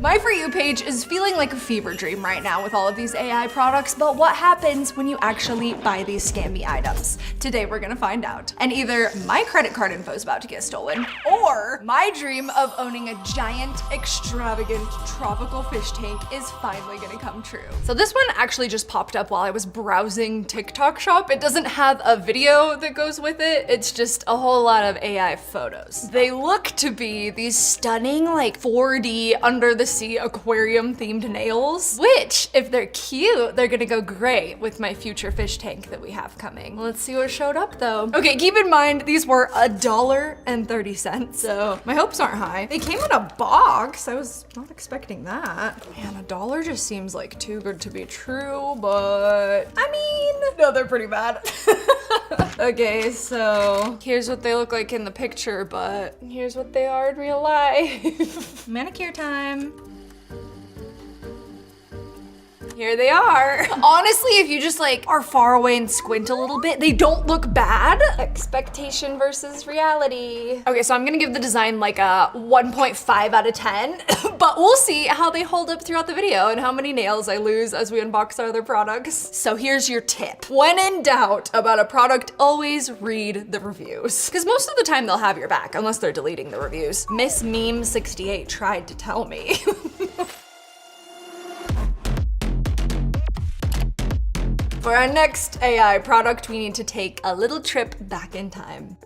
My For You page is feeling like a fever dream right now with all of these AI products, but what happens when you actually buy these scammy items? Today we're gonna find out. And either my credit card info is about to get stolen, or my dream of owning a giant, extravagant, tropical fish tank is finally gonna come true. So this one actually just popped up while I was browsing TikTok shop. It doesn't have a video that goes with it. It's just a whole lot of AI photos. They look to be these stunning like 4D under the sea aquarium themed nails, which if they're cute, they're gonna go great with my future fish tank that we have coming. Let's see what showed up though. Okay, keep in mind these were $1.30, so my hopes aren't high. They came in a box. I was not expecting that. Man, $1 just seems like too good to be true, but I mean, no, they're pretty bad. Okay, so here's what they look like in the picture, but here's what they are in real life. Manicure time. Here they are. Honestly, if you just like are far away and squint a little bit, they don't look bad. Expectation versus reality. Okay, so I'm gonna give the design like a 1.5 out of 10, but we'll see how they hold up throughout the video and how many nails I lose as we unbox our other products. So here's your tip. When in doubt about a product, always read the reviews. Because most of the time they'll have your back, unless they're deleting the reviews. Miss Meme68 tried to tell me. For our next AI product, we need to take a little trip back in time.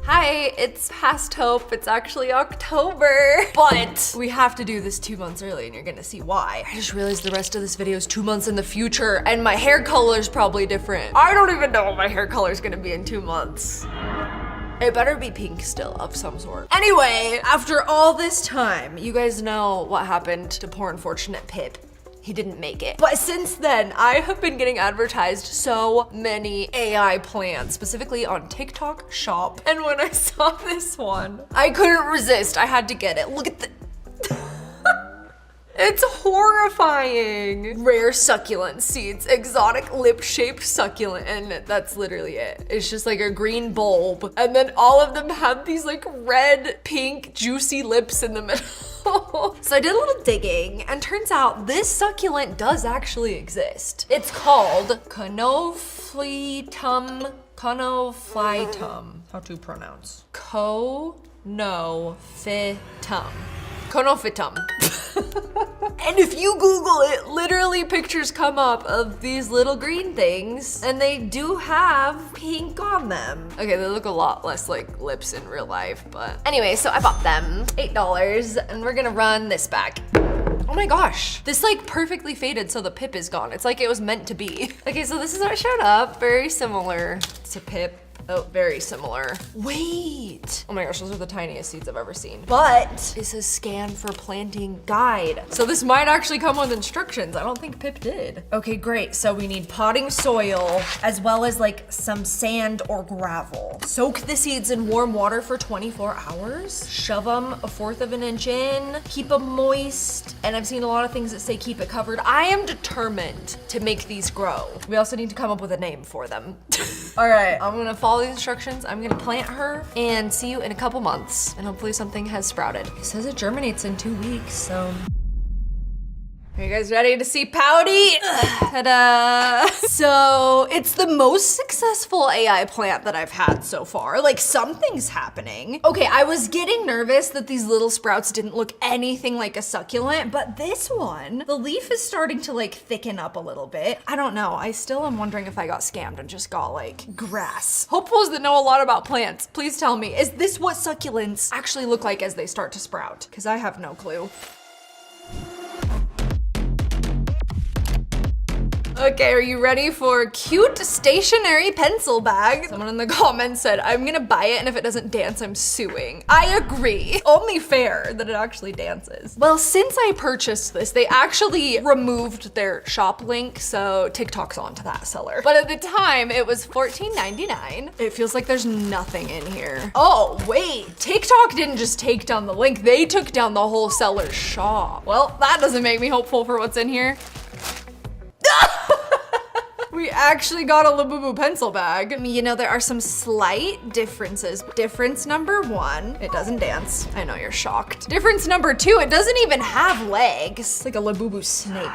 Hi, it's past hope. It's actually October, but we have to do this 2 months early and you're gonna see why. I just realized the rest of this video is 2 months in the future and my hair color is probably different. I don't even know what my hair color is gonna be in 2 months. It better be pink still, of some sort. Anyway, after all this time, you guys know what happened to poor unfortunate Pip. He didn't make it. But since then, I have been getting advertised so many AI plans, specifically on TikTok Shop. And when I saw this one, I couldn't resist. I had to get it. Look at the... It's horrifying. Rare succulent seeds, exotic lip-shaped succulent, and that's literally it. It's just like a green bulb, and then all of them have these like red, pink, juicy lips in the middle. So I did a little digging, and turns out this succulent does actually exist. It's called Conophytum. How to pronounce? Conophytum. And if you Google it, literally pictures come up of these little green things, and they do have pink on them. Okay, they look a lot less like lips in real life, but anyway, so I bought them, $8, and we're gonna run this back. Oh my gosh, this like perfectly faded so the Pip is gone. It's like it was meant to be. Okay, so this is how it showed up. Very similar to Pip. Oh, very similar. Wait. Oh my gosh, those are the tiniest seeds I've ever seen. But this is scan for planting guide. So this might actually come with instructions. I don't think Pip did. Okay, great. So we need potting soil as well as like some sand or gravel. Soak the seeds in warm water for 24 hours. Shove them 1/4 of an inch in. Keep them moist. And I've seen a lot of things that say keep it covered. I am determined to make these grow. We also need to come up with a name for them. All right, I'm gonna follow the instructions. I'm gonna plant her and see you in a couple months, and hopefully something has sprouted. It says it germinates in 2 weeks, so. Are you guys ready to see Pouty? Ta-da! So it's the most successful AI plant that I've had so far. Like something's happening. Okay, I was getting nervous that these little sprouts didn't look anything like a succulent, but this one, the leaf is starting to like thicken up a little bit. I don't know, I still am wondering if I got scammed and just got like grass. Hopefuls that know a lot about plants, please tell me, is this what succulents actually look like as they start to sprout? Because I have no clue. Okay, are you ready for cute stationary pencil bag? Someone in the comments said, I'm gonna buy it and if it doesn't dance, I'm suing. I agree. Only fair that it actually dances. Well, since I purchased this, they actually removed their shop link, so TikTok's onto that seller. But at the time, it was $14.99. It feels like there's nothing in here. Oh, wait, TikTok didn't just take down the link, they took down the whole seller's shop. Well, that doesn't make me hopeful for what's in here. We actually got a Labubu pencil bag. I mean, you know, there are some slight differences. Difference number 1, it doesn't dance. I know you're shocked. Difference number 2, it doesn't even have legs. Like a Labubu snake.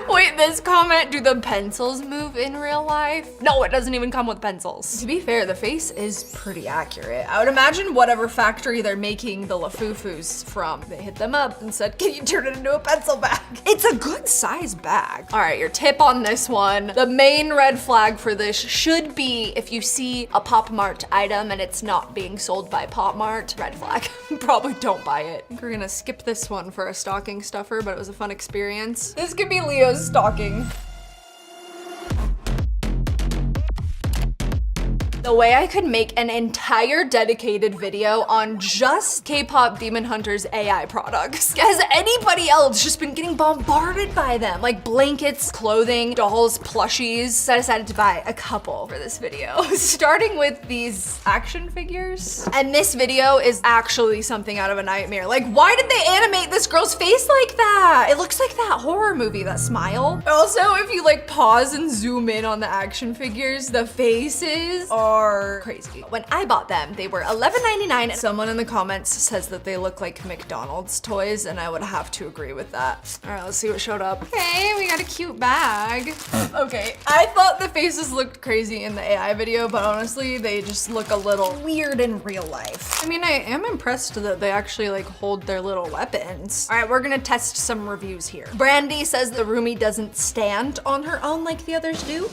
Wait, this comment, do the pencils move in real life? No, it doesn't even come with pencils. To be fair, the face is pretty accurate. I would imagine whatever factory they're making the Lafufus from, they hit them up and said, can you turn it into a pencil bag? It's a good size bag. All right, your tip on this one. The main red flag for this should be if you see a Pop Mart item and it's not being sold by Pop Mart, red flag. Probably don't buy it. I think we're gonna skip this one for a stocking stuffer, but it was a fun experience. This could be Leo's stocking. The way I could make an entire dedicated video on just K-pop Demon Hunters AI products. Has anybody else just been getting bombarded by them? Like blankets, clothing, dolls, plushies. So I decided to buy a couple for this video. Starting with these action figures. And this video is actually something out of a nightmare. Like, why did they animate this girl's face like that? It looks like that horror movie, that smile. Also, if you like pause and zoom in on the action figures, the faces are crazy. When I bought them, they were $11.99. Someone in the comments says that they look like McDonald's toys, and I would have to agree with that. All right, let's see what showed up. Okay, we got a cute bag. Okay, I thought the faces looked crazy in the AI video, but honestly, they just look a little weird in real life. I mean, I am impressed that they actually like hold their little weapons. All right, we're gonna test some reviews here. Brandy says the roomie doesn't stand on her own like the others do.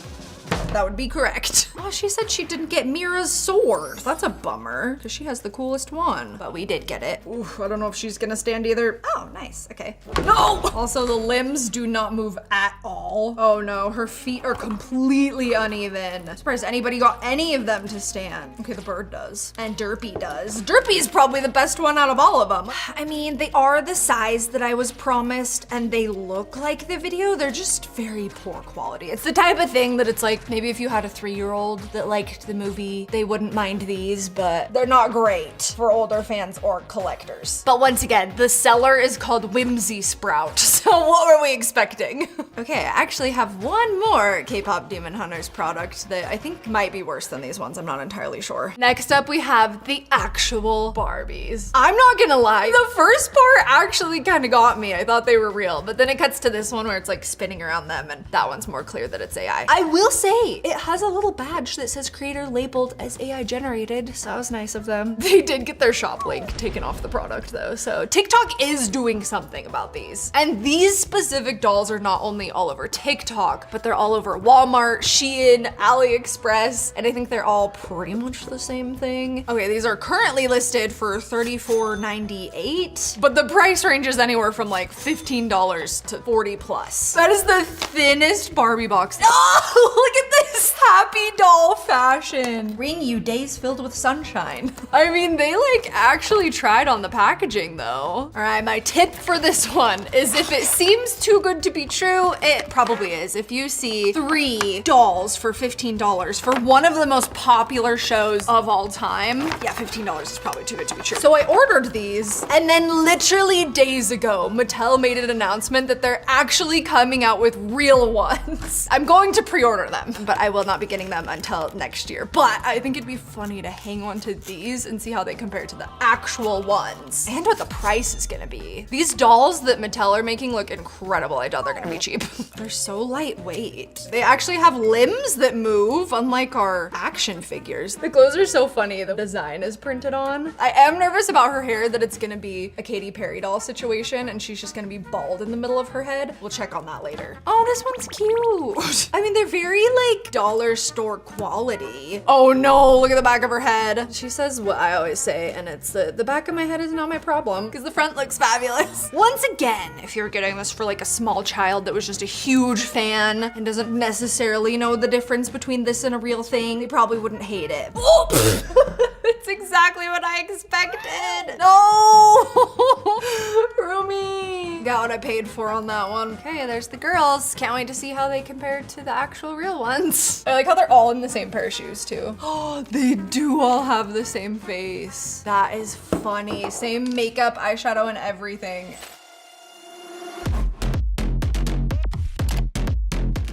That would be correct. Oh, she said she didn't get Mira's sword. That's a bummer, because she has the coolest one. But we did get it. Ooh, I don't know if she's gonna stand either. Oh, nice, okay. No! Also, the limbs do not move at all. Oh no, her feet are completely uneven. I'm surprised anybody got any of them to stand. Okay, the bird does. And Derpy does. Derpy is probably the best one out of all of them. I mean, they are the size that I was promised, and they look like the video. They're just very poor quality. It's the type of thing that it's like, maybe if you had a 3-year-old that liked the movie, they wouldn't mind these, but they're not great for older fans or collectors. But once again, the seller is called Whimsy Sprout, so what were we expecting? Okay, I actually have one more K-pop Demon Hunters product that I think might be worse than these ones, I'm not entirely sure. Next up, we have the actual Barbies. I'm not gonna lie, the first part actually kind of got me. I thought they were real, but then it cuts to this one where it's like spinning around them, and that one's more clear that it's AI. I will say, it has a little badge that says creator labeled as AI generated, so that was nice of them. They did get their shop link taken off the product though, so TikTok is doing something about these. And these specific dolls are not only all over TikTok, but they're all over Walmart, Shein, AliExpress, and I think they're all pretty much the same thing. Okay, these are currently listed for $34.98, but the price range is anywhere from like $15 to 40 plus. That is the thinnest Barbie box. Oh, look at this happy doll fashion. Bring you days filled with sunshine. I mean, they like actually tried on the packaging though. All right, my tip for this one is if it seems too good to be true, it probably is. If you see 3 dolls for $15 for one of the most popular shows of all time, yeah, $15 is probably too good to be true. So I ordered these, and then literally days ago, Mattel made an announcement that they're actually coming out with real ones. I'm going to pre-order them, but I will not be getting them until next year. But I think it'd be funny to hang on to these and see how they compare to the actual ones and what the price is gonna be. These dolls that Mattel are making look incredible. I doubt they're gonna be cheap. They're so lightweight. They actually have limbs that move, unlike our action figures. The clothes are so funny. The design is printed on. I am nervous about her hair, that it's gonna be a Katy Perry doll situation and she's just gonna be bald in the middle of her head. We'll check on that later. Oh, this one's cute. I mean, they're very like dollar store quality. Oh no, look at the back of her head. She says what I always say, and it's the back of my head is not my problem because the front looks fabulous. Once again, if you're getting this for like a small child that was just a huge fan and doesn't necessarily know the difference between this and a real thing, they probably wouldn't hate it. It's exactly what I expected. No! Rumi! Got what I paid for on that one. Okay, there's the girls. Can't wait to see how they compare to the actual real ones. I like how they're all in the same pair of shoes too. Oh, they do all have the same face. That is funny. Same makeup, eyeshadow, and everything.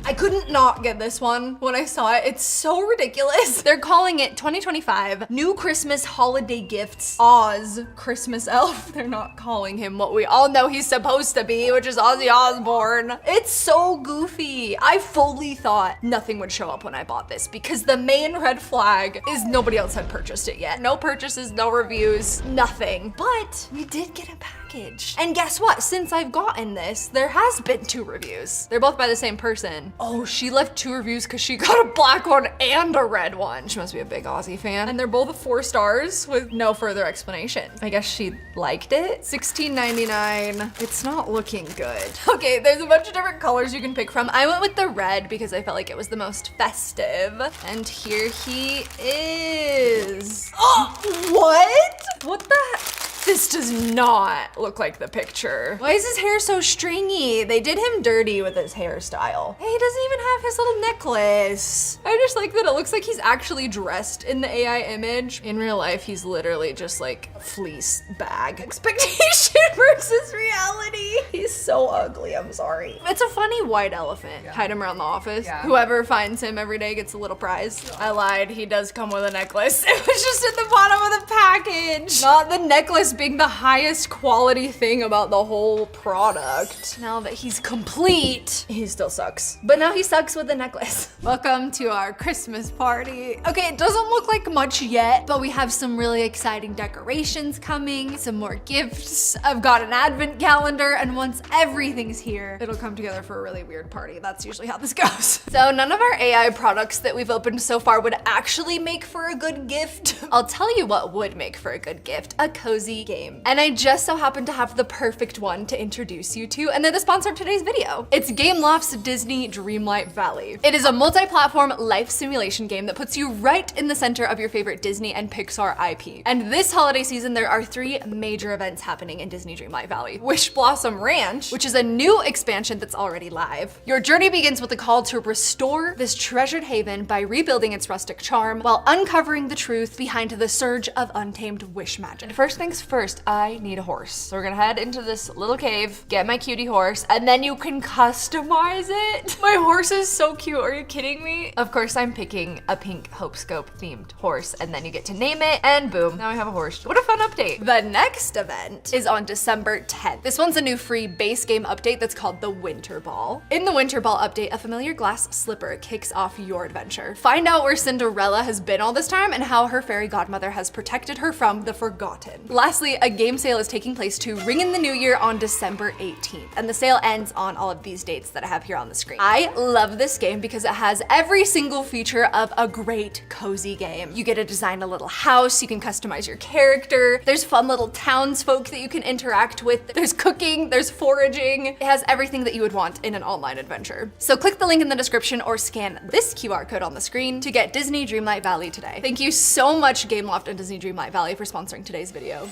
I couldn't not get this one when I saw it. It's so ridiculous. They're calling it 2025 New Christmas Holiday Gifts Oz Christmas Elf. They're not calling him what we all know he's supposed to be, which is Ozzy Osbourne. It's so goofy. I fully thought nothing would show up when I bought this because the main red flag is nobody else had purchased it yet. No purchases, no reviews, nothing. But we did get a package. And guess what? Since I've gotten this, there has been 2 reviews. They're both by the same person. Oh, she left 2 reviews because she got a black one and a red one. She must be a big Aussie fan. And they're both 4 stars with no further explanation. I guess she liked it. $16.99. It's not looking good. Okay, there's a bunch of different colors you can pick from. I went with the red because I felt like it was the most festive. And here he is. Oh, what? What the heck? This does not look like the picture. Why is his hair so stringy? They did him dirty with his hairstyle. Hey, he doesn't even have his little necklace. I just like that it looks like he's actually dressed in the AI image. In real life, he's literally just like a fleece bag. Expectation versus reality. He's so ugly, I'm sorry. It's a funny white elephant. Hide him around the office. Whoever finds him every day gets a little prize. I lied, he does come with a necklace. It was just at the bottom of the package. Not the necklace being the highest quality thing about the whole product. Now that he's complete, he still sucks. But now he sucks with the necklace. Welcome to our Christmas party. Okay, it doesn't look like much yet, but we have some really exciting decorations coming, some more gifts. I've got an advent calendar, and once everything's here, it'll come together for a really weird party. That's usually how this goes. So none of our AI products that we've opened so far would actually make for a good gift. I'll tell you what would make for a good gift, a cozy game. And I just so happen to have the perfect one to introduce you to, and they're the sponsor of today's video. It's Gameloft's Disney Dreamlight Valley. It is a multi-platform life simulation game that puts you right in the center of your favorite Disney and Pixar IP. And this holiday season, there are 3 major events happening in Disney Dreamlight Valley. Wish Blossom Ranch, which is a new expansion that's already live. Your journey begins with a call to restore this treasured haven by rebuilding its rustic charm while uncovering the truth behind the surge of untamed wish magic. First things first, I need a horse. So we're gonna head into this little cave, get my cutie horse, and then you can customize it. My horse is so cute, are you kidding me? Of course, I'm picking a pink HopeScope themed horse, and then you get to name it, and boom, now I have a horse. What a fun update. The next event is on December 10th. This one's a new free base game update that's called the Winter Ball. In the Winter Ball update, a familiar glass slipper kicks off your adventure. Find out where Cinderella has been all this time and how her fairy godmother has protected her from the forgotten. Lastly, a game sale is taking place to ring in the new year on December 18th, and the sale ends on all of these dates that I have here on the screen. I love this game because it has every single feature of a great cozy game. You get to design a little house, you can customize your character, there's fun little townsfolk that you can interact with, there's cooking, there's foraging. It has everything that you would want in an online adventure. So click the link in the description or scan this QR code on the screen to get Disney Dreamlight Valley today. Thank you so much, Gameloft and Disney Dreamlight Valley, for sponsoring today's video.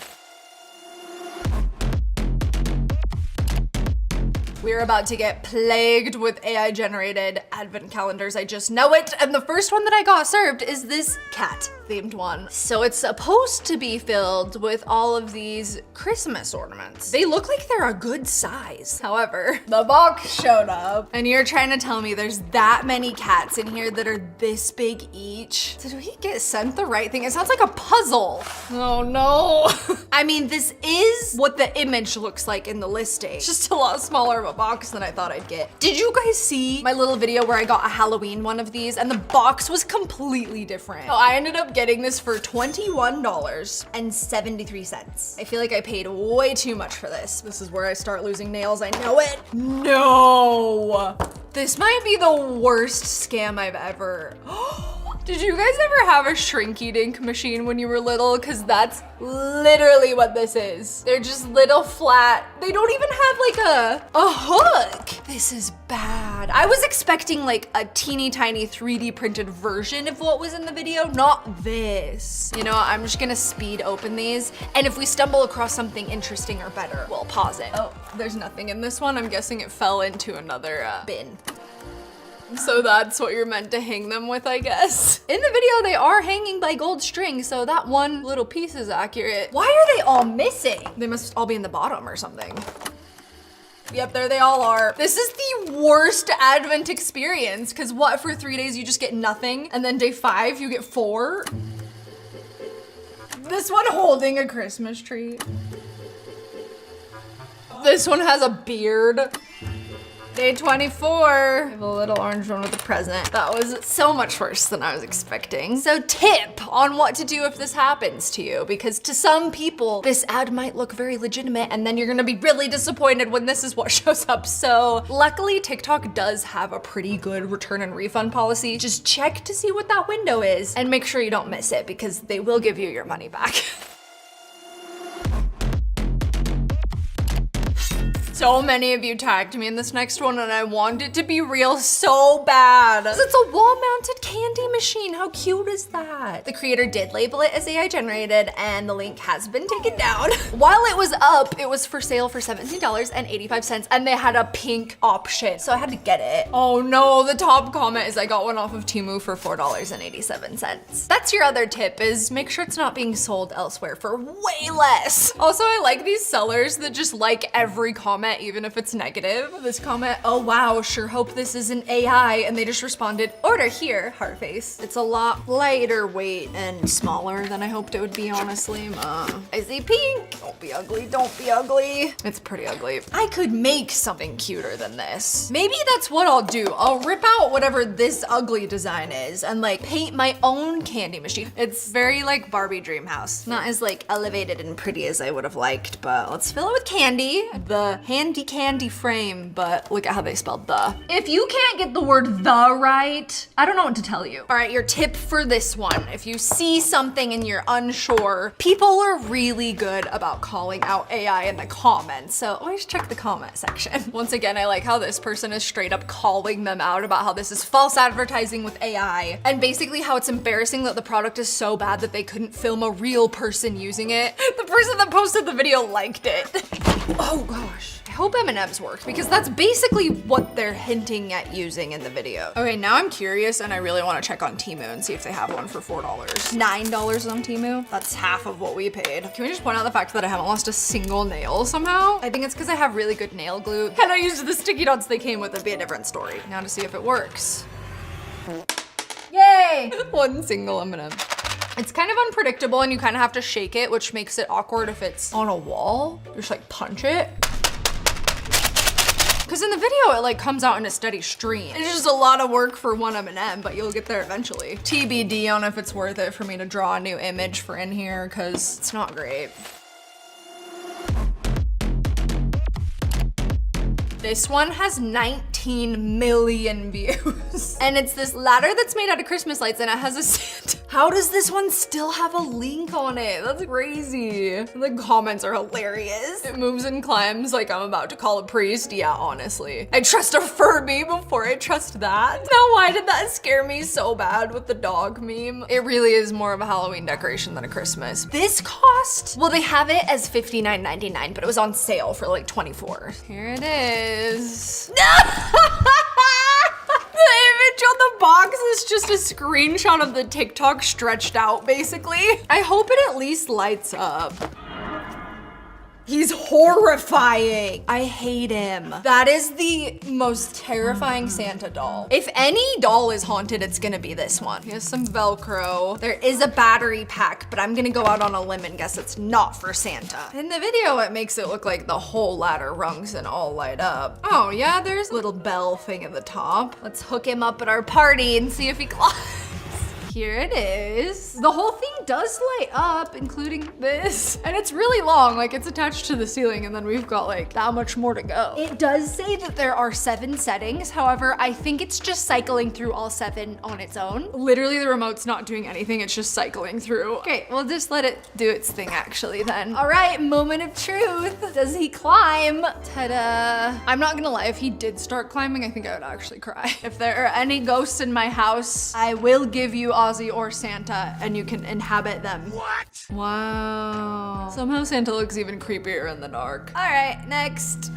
We're about to get plagued with AI-generated advent calendars. I just know it. And the first one that I got served is this cat-themed one. So it's supposed to be filled with all of these Christmas ornaments. They look like they're a good size. However, the box showed up, and you're trying to tell me there's that many cats in here that are this big each? Did we get sent the right thing? It sounds like a puzzle. Oh no. I mean, this is what the image looks like in the listing. It's just a lot smaller of a box than I thought I'd get. Did you guys see my little video where I got a Halloween one of these and the box was completely different? So I ended up getting this for $21.73. I feel like I paid way too much for this. This is where I start losing nails, I know it. No. This might be the worst scam I've ever. Did you guys ever have a Shrinky Dink machine when you were little? Because that's literally what this is. They're just little flat. They don't even have like a hook. This is bad. I was expecting like a teeny tiny 3D printed version of what was in the video, not this. You know, I'm just gonna speed open these. And if we stumble across something interesting or better, we'll pause it. Oh, there's nothing in this one. I'm guessing it fell into another bin. So that's what you're meant to hang them with, I guess. In the video, they are hanging by gold string, so that one little piece is accurate. Why are they all missing? They must all be in the bottom or something. Yep, there they all are. This is the worst Advent experience, because what, for 3 days you just get nothing, and then day 5 you get 4? This one holding a Christmas tree. This one has a beard. Day 24. I have a little orange one with a present. That was so much worse than I was expecting. So tip on what to do if this happens to you, because to some people, this ad might look very legitimate and then you're gonna be really disappointed when this is what shows up. So luckily TikTok does have a pretty good return and refund policy. Just check to see what that window is and make sure you don't miss it, because they will give you your money back. So many of you tagged me in this next one and I want it to be real so bad. It's a wall-mounted candy machine. How cute is that? The creator did label it as AI generated and the link has been taken down. While it was up, it was for sale for $17.85 and they had a pink option, so I had to get it. Oh no, the top comment is I got one off of Temu for $4.87. That's your other tip, is make sure it's not being sold elsewhere for way less. Also, I like these sellers that just like every comment even if it's negative. This comment, oh wow, sure hope this isn't AI, and they just responded, order here, heart face. It's a lot lighter weight and smaller than I hoped it would be, honestly. I see pink. Don't be ugly, don't be ugly. It's pretty ugly. I could make something cuter than this. Maybe that's what I'll do. I'll rip out whatever this ugly design is and like paint my own candy machine. It's very like Barbie Dream House. Not as like elevated and pretty as I would have liked, but let's fill it with candy. The handy candy frame, but look at how they spelled the. If you can't get the word the right, I don't know what to tell you. All right, your tip for this one. If you see something and you're unsure, people are really good about calling out AI in the comments, so always check the comment section. Once again, I like how this person is straight up calling them out about how this is false advertising with AI, and basically how it's embarrassing that the product is so bad that they couldn't film a real person using it. The person that posted the video liked it. Oh gosh. I hope M&M's worked, because that's basically what they're hinting at using in the video. Okay, now I'm curious and I really want to check on Temu and see if they have one for $4. $9 on Temu? That's half of what we paid. Can we just point out the fact that I haven't lost a single nail somehow? I think it's because I have really good nail glue and I used the sticky dots they came with. It'd be a different story. Now to see if it works. Yay! One single M&M. It's kind of unpredictable and you kind of have to shake it, which makes it awkward if it's on a wall. Just like punch it. Because in the video, it like comes out in a steady stream. It's just a lot of work for one M&M, but you'll get there eventually. TBD on if it's worth it for me to draw a new image for in here, because it's not great. This one has 19 million views. And it's this ladder that's made out of Christmas lights and it has a Santa. How does this one still have a link on it? That's crazy. The comments are hilarious. It moves and climbs like I'm about to call a priest. Yeah, honestly. I trust a Furby before I trust that. Now, why did that scare me so bad with the dog meme? It really is more of a Halloween decoration than a Christmas. This cost, well, they have it as $59.99, but it was on sale for like $24. Here it is. The image on the box is just a screenshot of the TikTok stretched out, basically. I hope it at least lights up. He's horrifying. I hate him. That is the most terrifying Santa doll. If any doll is haunted, it's gonna be this one. He has some Velcro. There is a battery pack, but I'm gonna go out on a limb and guess it's not for Santa. In the video, it makes it look like the whole ladder rungs and all light up. Oh yeah, there's a little bell thing at the top. Let's hook him up at our party and see if he climbs. Here it is. The whole thing does light up, including this. And it's really long, like it's attached to the ceiling and then we've got like that much more to go. It does say that there are 7 settings. However, I think it's just cycling through all 7 on its own. Literally the remote's not doing anything, it's just cycling through. Okay, we'll just let it do its thing actually then. All right, moment of truth. Does he climb? Ta-da. I'm not gonna lie, if he did start climbing, I think I would actually cry. If there are any ghosts in my house, I will give you Ozzy or Santa and you can inhabit them. What? Wow. Somehow Santa looks even creepier in the dark. All right, next.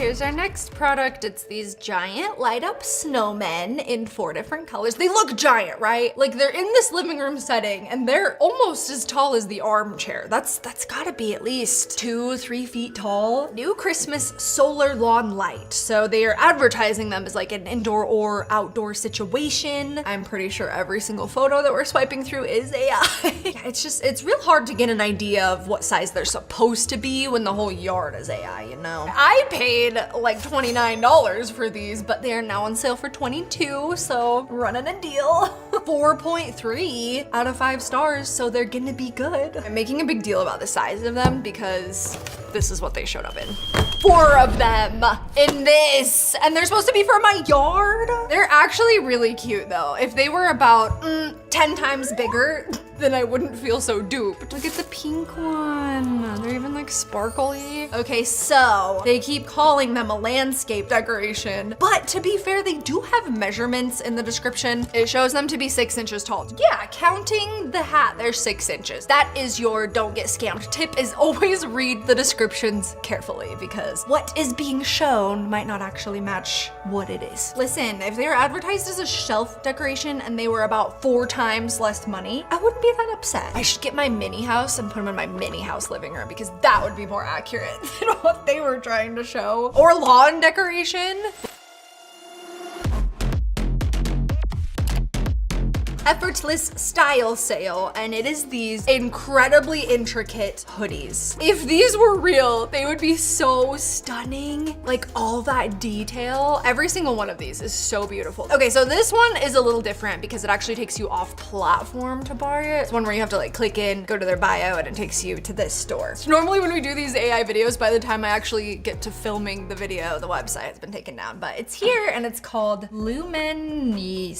Here's our next product. It's these giant light up snowmen in 4 different colors. They look giant, right? Like they're in this living room setting and they're almost as tall as the armchair. That's gotta be at least 2-3 feet tall. New Christmas solar lawn light. So they are advertising them as like an indoor or outdoor situation. I'm pretty sure every single photo that we're swiping through is AI. Yeah, it's real hard to get an idea of what size they're supposed to be when the whole yard is AI, you know? I paid like $29 for these, but they are now on sale for $22, so running a deal. 4.3 out of 5 stars, so they're gonna be good. I'm making a big deal about the size of them because this is what they showed up in. 4 of them in this, and they're supposed to be for my yard. They're actually really cute though. If they were about 10 times bigger, then I wouldn't feel so duped. Look at the pink one. They're even like sparkly. Okay, so they keep calling them a landscape decoration, but to be fair, they do have measurements in the description. It shows them to be 6 inches tall. Yeah, counting the hat, they're 6 inches. That is your don't get scammed tip, is always read the descriptions carefully because what is being shown might not actually match what it is. Listen, if they were advertised as a shelf decoration and they were about 4 times less money, I wouldn't be that upset. I should get my mini house and put them in my mini house living room because that would be more accurate than what they were trying to show. Or lawn decoration. Effortless style sale, and it is these incredibly intricate hoodies. If these were real, they would be so stunning. Like all that detail. Every single one of these is so beautiful. Okay, so this one is a little different because it actually takes you off platform to buy it. It's one where you have to like click in, go to their bio, and it takes you to this store. So normally when we do these AI videos, by the time I actually get to filming the video, the website has been taken down, but it's here and it's called Lumensci.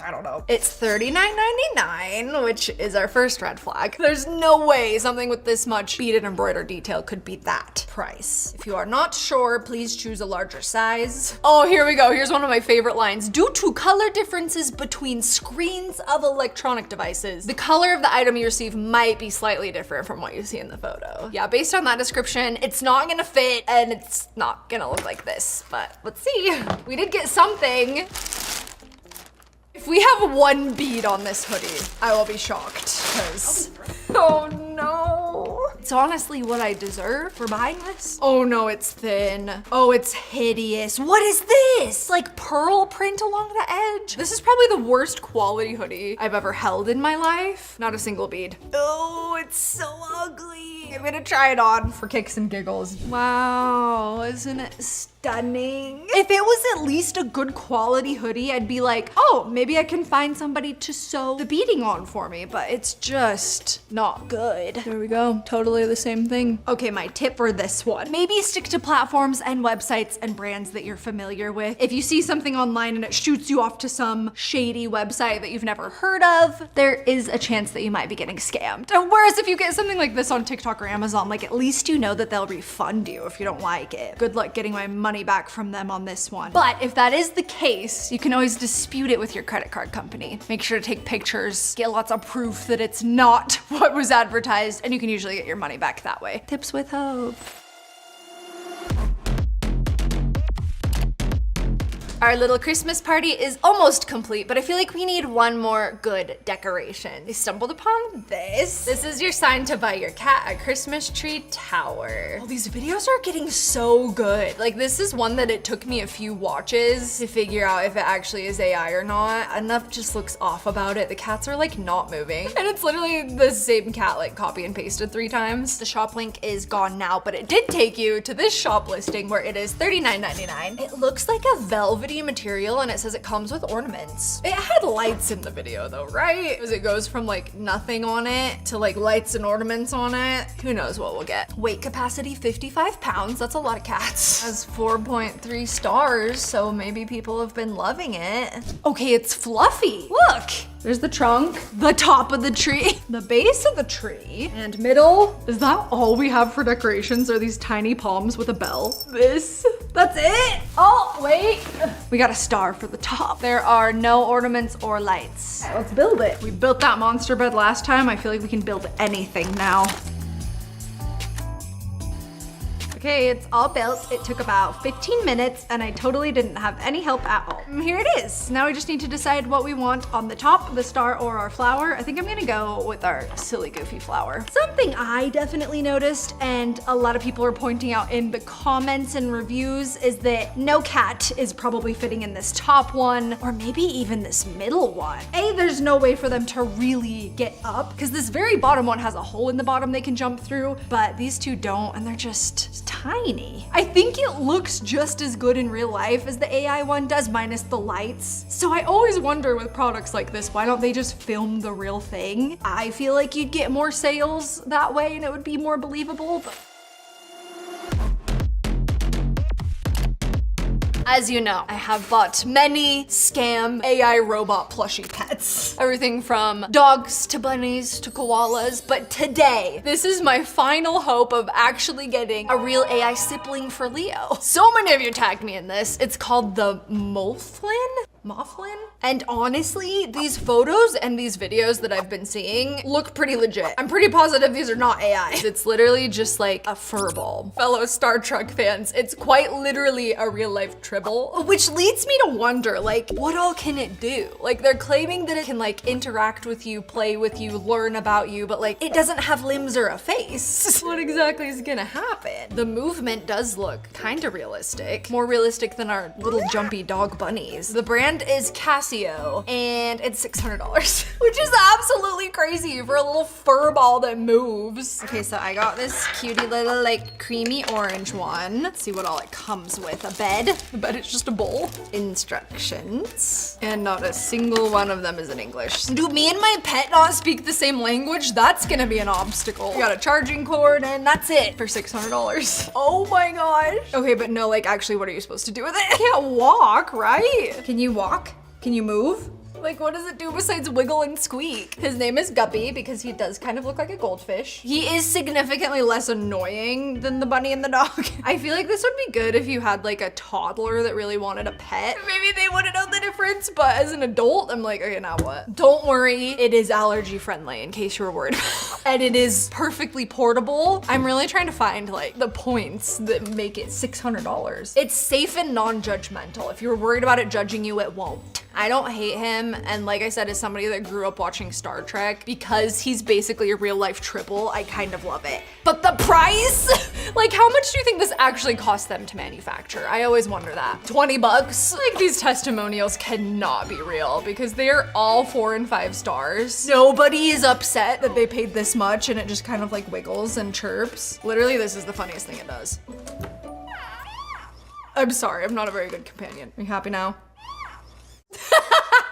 I don't know. It's $39.99, which is our first red flag. There's no way something with this much beaded embroidered detail could be that price. If you are not sure, please choose a larger size. Oh, here we go. Here's one of my favorite lines. Due to color differences between screens of electronic devices, the color of the item you receive might be slightly different from what you see in the photo. Yeah, based on that description, it's not gonna fit and it's not gonna look like this, but let's see. We did get something. If we have 1 bead on this hoodie, I will be shocked, because, oh no. It's honestly what I deserve for buying this. Oh no, it's thin. Oh, it's hideous. What is this? Like pearl print along the edge? This is probably the worst quality hoodie I've ever held in my life. Not a single bead. Oh, it's so ugly. I'm gonna try it on for kicks and giggles. Wow, isn't it stunning? If it was at least a good quality hoodie, I'd be like, oh, maybe I can find somebody to sew the beading on for me, but it's just not good. There we go, totally the same thing. Okay, my tip for this one. Maybe stick to platforms and websites and brands that you're familiar with. If you see something online and it shoots you off to some shady website that you've never heard of, there is a chance that you might be getting scammed. Whereas if you get something like this on TikTok or Amazon, like at least you know that they'll refund you if you don't like it. Good luck getting my money back from them on this one. But if that is the case, you can always dispute it with your credit card company. Make sure to take pictures, get lots of proof that it's not what was advertised, and you can usually get your money back that way. Tips with hope. Our little Christmas party is almost complete, but I feel like we need one more good decoration. I stumbled upon this. This is your sign to buy your cat a Christmas tree tower. Oh, these videos are getting so good. Like this is one that it took me a few watches to figure out if it actually is AI or not. Enough just looks off about it. The cats are like not moving. And it's literally the same cat like copy and pasted 3 times. The shop link is gone now, but it did take you to this shop listing where it is $39.99. It looks like a velvety material and it says it comes with ornaments. It had lights in the video though, right? Because it goes from like nothing on it to like lights and ornaments on it. Who knows what we'll get. Weight capacity 55 pounds. That's a lot of cats. Has 4.3 stars, so maybe people have been loving it. Okay, it's fluffy. Look! There's the trunk, the top of the tree, the base of the tree, and middle. Is that all we have for decorations? Are these tiny palms with a bell? That's it? Oh, wait. We got a star for the top. There are no ornaments or lights. Okay, let's build it. We built that monster bed last time. I feel like we can build anything now. Okay, it's all built. It took about 15 minutes and I totally didn't have any help at all. Here it is. Now we just need to decide what we want on the top, the star or our flower. I think I'm gonna go with our silly goofy flower. Something I definitely noticed and a lot of people are pointing out in the comments and reviews is that no cat is probably fitting in this top one or maybe even this middle one. There's no way for them to really get up because this very bottom one has a hole in the bottom they can jump through, but these two don't and they're just tiny. I think it looks just as good in real life as the AI one does minus the lights. So I always wonder with products like this, why don't they just film the real thing? I feel like you'd get more sales that way and it would be more believable, but as you know, I have bought many scam AI robot plushie pets. Everything from dogs to bunnies to koalas, but today, this is my final hope of actually getting a real AI sibling for Leo. So many of you tagged me in this. It's called the Mouflin? And honestly, these photos and these videos that I've been seeing look pretty legit. I'm pretty positive these are not AI. It's literally just like a furball. Fellow Star Trek fans, it's quite literally a real life Tribble, which leads me to wonder, like, what all can it do? Like, they're claiming that it can like interact with you, play with you, learn about you, but like, it doesn't have limbs or a face. What exactly is gonna happen? The movement does look kind of realistic. More realistic than our little jumpy dog bunnies. The brand is Casio and it's $600, which is absolutely crazy for a little fur ball that moves. Okay, so I got this cutie little like creamy orange one. Let's see what all it comes with. A bed. The bed is just a bowl. Instructions. And not a single one of them is in English. Do me and my pet not speak the same language? That's gonna be an obstacle. Got a charging cord and that's it for $600. Oh my gosh. Okay, but no, like actually what are you supposed to do with it? You can't walk, right? Can you walk? Can you move? Like, what does it do besides wiggle and squeak? His name is Guppy because he does kind of look like a goldfish. He is significantly less annoying than the bunny and the dog. I feel like this would be good if you had like a toddler that really wanted a pet. Maybe they wouldn't know the difference, but as an adult, I'm like, okay, now what? Don't worry, it is allergy friendly in case you were worried. And it is perfectly portable. I'm really trying to find like the points that make it $600. It's safe and non-judgmental. If you're worried about it judging you, it won't. I don't hate him, and like I said, as somebody that grew up watching Star Trek, because he's basically a real life Tribble, I kind of love it. But the price? Like, how much do you think this actually cost them to manufacture? I always wonder that. 20 bucks? Like, these testimonials cannot be real because they're all 4 and 5 stars. Nobody is upset that they paid this much and it just kind of like wiggles and chirps. Literally, this is the funniest thing it does. I'm sorry, I'm not a very good companion. Are you happy now?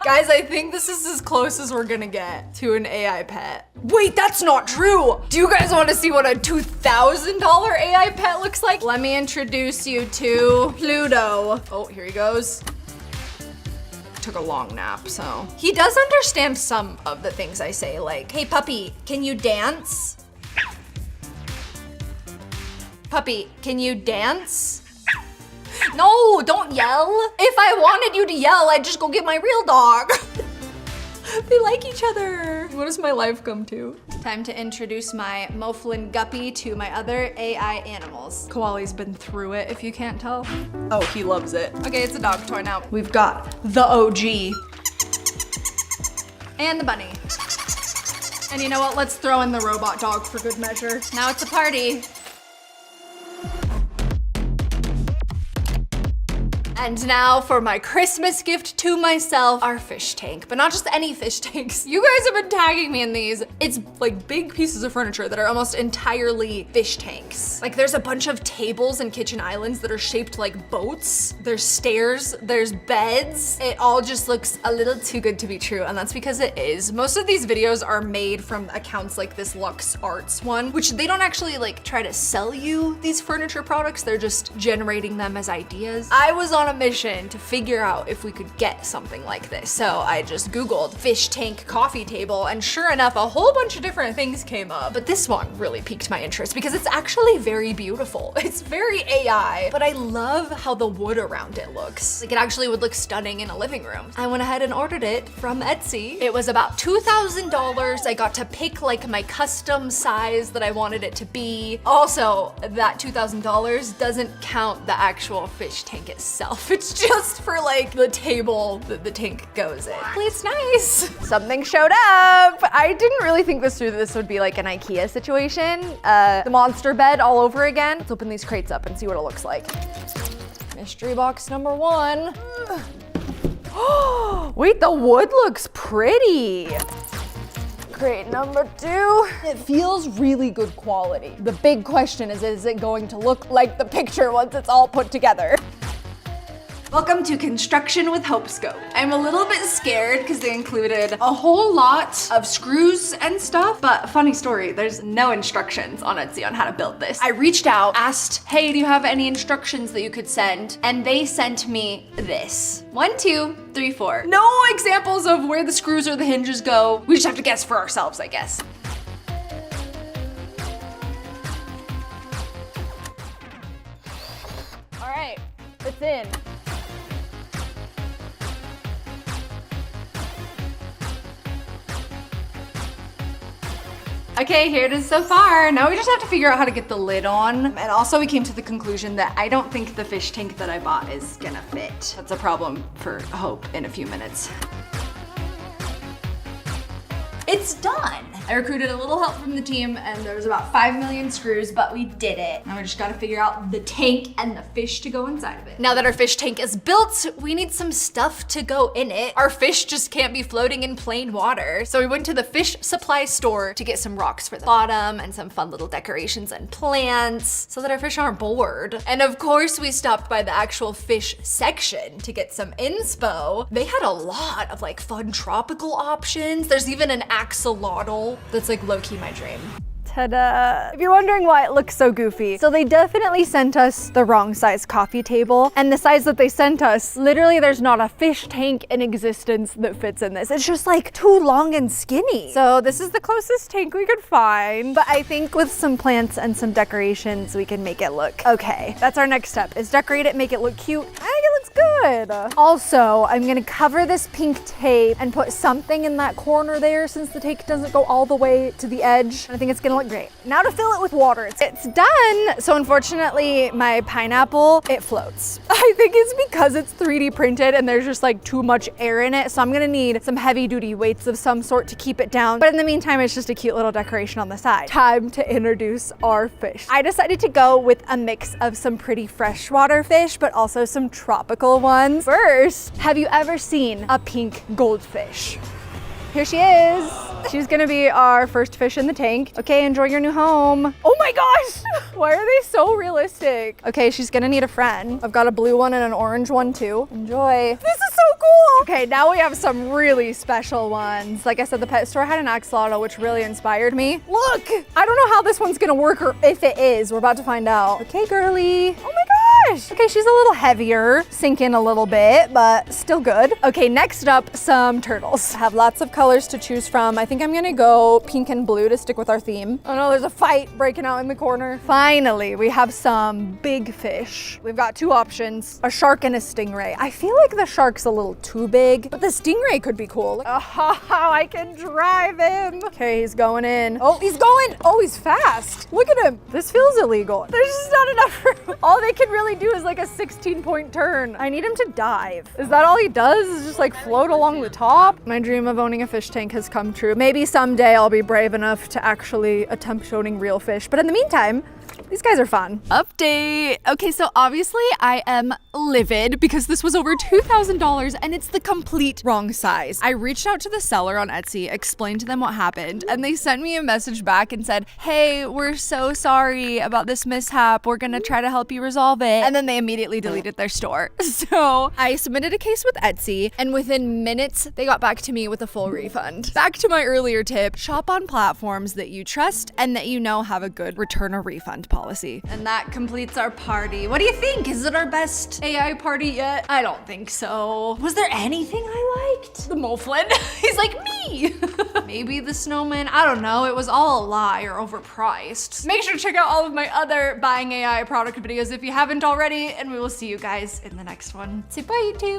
Guys, I think this is as close as we're gonna get to an AI pet. Wait, that's not true! Do you guys want to see what a $2,000 AI pet looks like? Let me introduce you to Pluto. Oh, here he goes. Took a long nap, so. He does understand some of the things I say, like, hey puppy, can you dance? Puppy, can you dance? No, don't yell. If I wanted you to yell, I'd just go get my real dog. They like each other. What does my life come to? Time to introduce my Mouflin Guppy to my other AI animals. Koali's been through it, if you can't tell. Oh, he loves it. Okay, it's a dog toy now. We've got the OG. And the bunny. And you know what? Let's throw in the robot dog for good measure. Now it's a party. And now for my Christmas gift to myself, our fish tank, but not just any fish tanks. You guys have been tagging me in these. It's like big pieces of furniture that are almost entirely fish tanks. Like there's a bunch of tables and kitchen islands that are shaped like boats. There's stairs, there's beds. It all just looks a little too good to be true, and that's because it is. Most of these videos are made from accounts like this Lux Arts one, which they don't actually like try to sell you these furniture products. They're just generating them as ideas. I was on on a mission to figure out if we could get something like this. So I just Googled fish tank coffee table, and sure enough, a whole bunch of different things came up. But this one really piqued my interest because it's actually very beautiful. It's very AI, but I love how the wood around it looks. Like, it actually would look stunning in a living room. I went ahead and ordered it from Etsy. It was about $2,000. I got to pick like my custom size that I wanted it to be. Also, that $2,000 doesn't count the actual fish tank itself. It's just for like the table that the tank goes in. It's nice. Something showed up. I didn't really think this through. This would be like an IKEA situation. The monster bed all over again. Let's open these crates up and see what it looks like. Mystery box number 1. Wait, the wood looks pretty. Crate number 2. It feels really good quality. The big question is it going to look like the picture once it's all put together? Welcome to Construction with HopeScope. I'm a little bit scared because they included a whole lot of screws and stuff, but funny story, there's no instructions on Etsy on how to build this. I reached out, asked, hey, do you have any instructions that you could send? And they sent me this. 1, 2, 3, 4. No examples of where the screws or the hinges go. We just have to guess for ourselves, I guess. All right, it's in. Okay, here it is so far. Now we just have to figure out how to get the lid on. And also we came to the conclusion that I don't think the fish tank that I bought is gonna fit. That's a problem for Hope in a few minutes. It's done. I recruited a little help from the team and there was about 5 million screws, but we did it. Now we just gotta figure out the tank and the fish to go inside of it. Now that our fish tank is built, we need some stuff to go in it. Our fish just can't be floating in plain water. So we went to the fish supply store to get some rocks for the bottom and some fun little decorations and plants so that our fish aren't bored. And of course we stopped by the actual fish section to get some inspo. They had a lot of like fun tropical options. There's even an axolotl that's like low-key my dream. Ta-da! If you're wondering why it looks so goofy, so they definitely sent us the wrong size coffee table, and the size that they sent us, literally there's not a fish tank in existence that fits in this. It's just like too long and skinny. So this is the closest tank we could find, but I think with some plants and some decorations, we can make it look okay. That's our next step, is decorate it, make it look cute. I think it looks good. Also, I'm gonna cover this pink tape and put something in that corner there since the tape doesn't go all the way to the edge. And I think it's gonna look great. Now to fill it with water. It's done. So unfortunately, my pineapple, it floats. I think it's because it's 3D printed and there's just like too much air in it. So I'm gonna need some heavy duty weights of some sort to keep it down. But in the meantime, it's just a cute little decoration on the side. Time to introduce our fish. I decided to go with a mix of some pretty freshwater fish, but also some tropical ones. First, have you ever seen a pink goldfish? Here she is. She's gonna be our first fish in the tank. Okay, enjoy your new home. Oh my gosh, why are they so realistic? Okay, she's gonna need a friend. I've got a blue one and an orange one too. Enjoy. This is so cool. Okay, now we have some really special ones. Like I said, the pet store had an axolotl, which really inspired me. Look, I don't know how this one's gonna work or if it is. We're about to find out. Okay, girly. Oh my gosh. Okay, she's a little heavier, sink in a little bit, but still good. Okay, next up, some turtles. I have lots of colors to choose from. I think I'm gonna go pink and blue to stick with our theme. Oh no, there's a fight breaking out in the corner. Finally, we have some big fish. We've got 2 options, a shark and a stingray. I feel like the shark's a little too big, but the stingray could be cool. Oh, I can drive him. Okay, he's going in. Oh, he's going. Oh, he's fast. Look at him. This feels illegal. There's just not enough room. All they can really do is like a 16-point turn. I need him to dive. Is that all he does? Is just like float along the top? My dream of owning a fish tank has come true. Maybe someday I'll be brave enough to actually attempt owning real fish. But in the meantime, these guys are fun. Update. Okay, so obviously I am livid because this was over $2,000 and it's the complete wrong size. I reached out to the seller on Etsy, explained to them what happened, and they sent me a message back and said, hey, we're so sorry about this mishap. We're gonna try to help you resolve it. And then they immediately deleted their store. So I submitted a case with Etsy and within minutes, they got back to me with a full refund. Back to my earlier tip, shop on platforms that you trust and that you know have a good return or refund policy. policy. And that completes our party. What do you think? Is it our best AI party yet? I don't think so. Was there anything I liked? The Moflin. He's like me. Maybe the snowman. I don't know. It was all a lie or overpriced. Make sure to check out all of my other buying AI product videos if you haven't already, and we will see you guys in the next one. Say bye, YouTube.